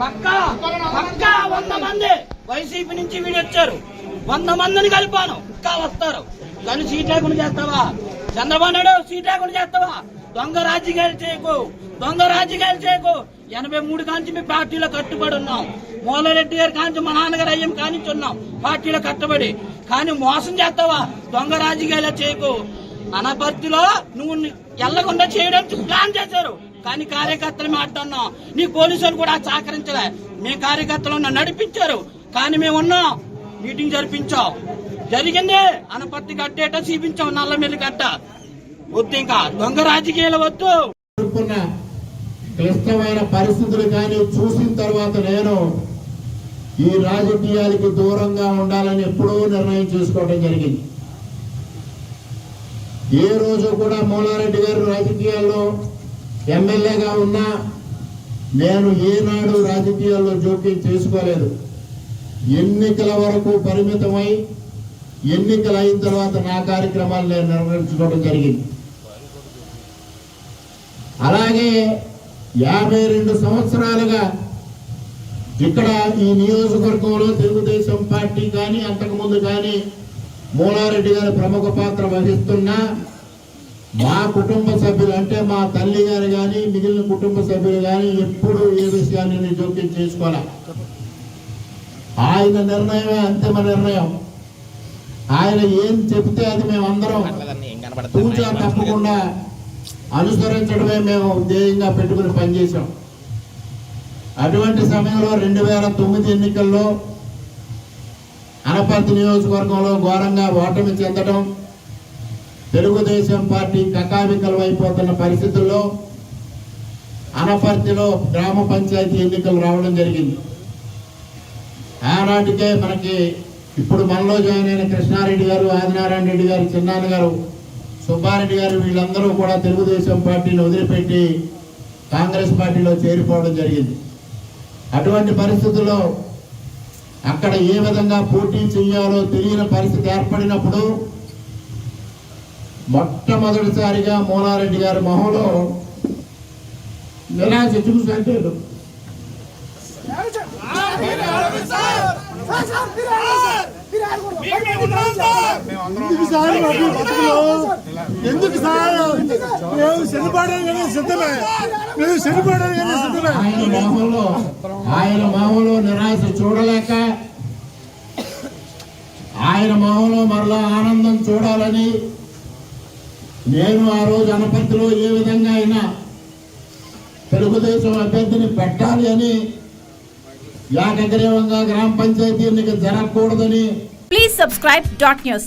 పక్కా 100 మంది వైసీపీ నుంచి వీడొచ్చారు. 100 మందిని కలిపాను, ఇంకా వస్తారు. కానీ సీట్ లేకుండా చేస్తావా చంద్రబాబు నాయుడు? సీట్ లేకుండా చేస్తావా? దొంగ రాజకీయాలు చేయకు, దొంగ రాజకీయాలు చేయకు. 83 కాంచి మీ పార్టీలో కట్టుబడి ఉన్నాం. మూలారెడ్డి గారి కాంచి మా నాన్నగారు అయ్యం కానించి ఉన్నాం పార్టీలో కట్టుబడి. కానీ మోసం చేస్తావా? దొంగ రాజకీయాలు చేయకు. అనపర్తిలో నువ్వు ఎల్లకుండా చేయడానికి ప్లాన్ చేశారు, కానీ కార్యకర్తలు మాట్లాడినాం. నీ పోలీసులు కూడా సహకరించలే. మీ కార్యకర్తలు నడిపించారు, కానీ మేమున్నాం. మీటింగ్ జరిపించాం, జరిగింది. అనపర్తి కట్టేట చూపించాం, నల్లమిల్లి కట్ట. వద్దు, ఇంకా దొంగ రాజకీయాలు వద్దు. క్లిష్టమైన పరిస్థితులు కానీ చూసిన తర్వాత నేను ఈ రాజకీయాలకి దూరంగా ఉండాలని ఎప్పుడూ నిర్ణయం చేసుకోవడం జరిగింది. ఏ రోజు కూడా మూలారెడ్డి గారు రాజకీయాల్లో ఎమ్మెల్యేగా ఉన్నా నేను ఏనాడు రాజకీయాల్లో జోక్యం చేసుకోలేదు. ఎన్నికల వరకు పరిమితమై ఎన్నికలు అయిన తర్వాత నా కార్యక్రమాలు నేను నిర్వహించుకోవడం జరిగింది. అలాగే 52 సంవత్సరాలుగా ఇక్కడ ఈ నియోజకవర్గంలో తెలుగుదేశం పార్టీ కానీ అంతకుముందు కానీ మూలారెడ్డి గారు ప్రముఖ పాత్ర వహిస్తున్నా మా కుటుంబ సభ్యులు అంటే మా తల్లి గారు కానీ మిగిలిన కుటుంబ సభ్యులు కానీ ఎప్పుడు ఏ విషయాన్ని జోక్యం చేసుకోవాలి. ఆయన నిర్ణయమే అంతిమ నిర్ణయం. ఆయన ఏం చెబితే అది మేమందరం తూచా తప్పకుండా అనుసరించడమే మేము ధ్యేయంగా పెట్టుకుని పనిచేశాం. అటువంటి సమయంలో 2009 ఎన్నికల్లో అనపర్తి నియోజకవర్గంలో ఘోరంగా ఓటమి చెందడం, తెలుగుదేశం పార్టీ కకావికలం అయిపోతున్న పరిస్థితుల్లో అనపర్తిలో గ్రామ పంచాయతీ ఎన్నికలు రావడం జరిగింది. ఆనాటికే మనకి ఇప్పుడు మనలో జాయిన్ అయిన కృష్ణారెడ్డి గారు, ఆదినారాయణ రెడ్డి గారు, చిన్నాన్న గారు, సుబ్బారెడ్డి గారు వీళ్ళందరూ కూడా తెలుగుదేశం పార్టీని వదిలిపెట్టి కాంగ్రెస్ పార్టీలో చేరిపోవడం జరిగింది. అటువంటి పరిస్థితుల్లో అక్కడ ఏ విధంగా పోటీ చేయాలో తెలియని పరిస్థితి ఏర్పడినప్పుడు మొట్టమొదటిసారిగా మూలారెడ్డి గారి మొహంలో నిరాశ చూసంటే ఎందుకు సార్ మేము చనిపోవడానికి సిద్ధమే, మేము చనిపోవడానికి సిద్ధమే. ఆయన మొహంలో నిరాశ చూడలేక ఆయన మొహంలో మరలా ఆనందం చూడాలని నేను ఆ రోజు అనపర్తిలో ఏ విధంగా అయినా తెలుగుదేశం అభ్యర్థిని పెట్టాలి అని ఏకగ్రీవంగా గ్రామ పంచాయతీ ఎన్నిక జరగకూడదని. Please subscribe .news.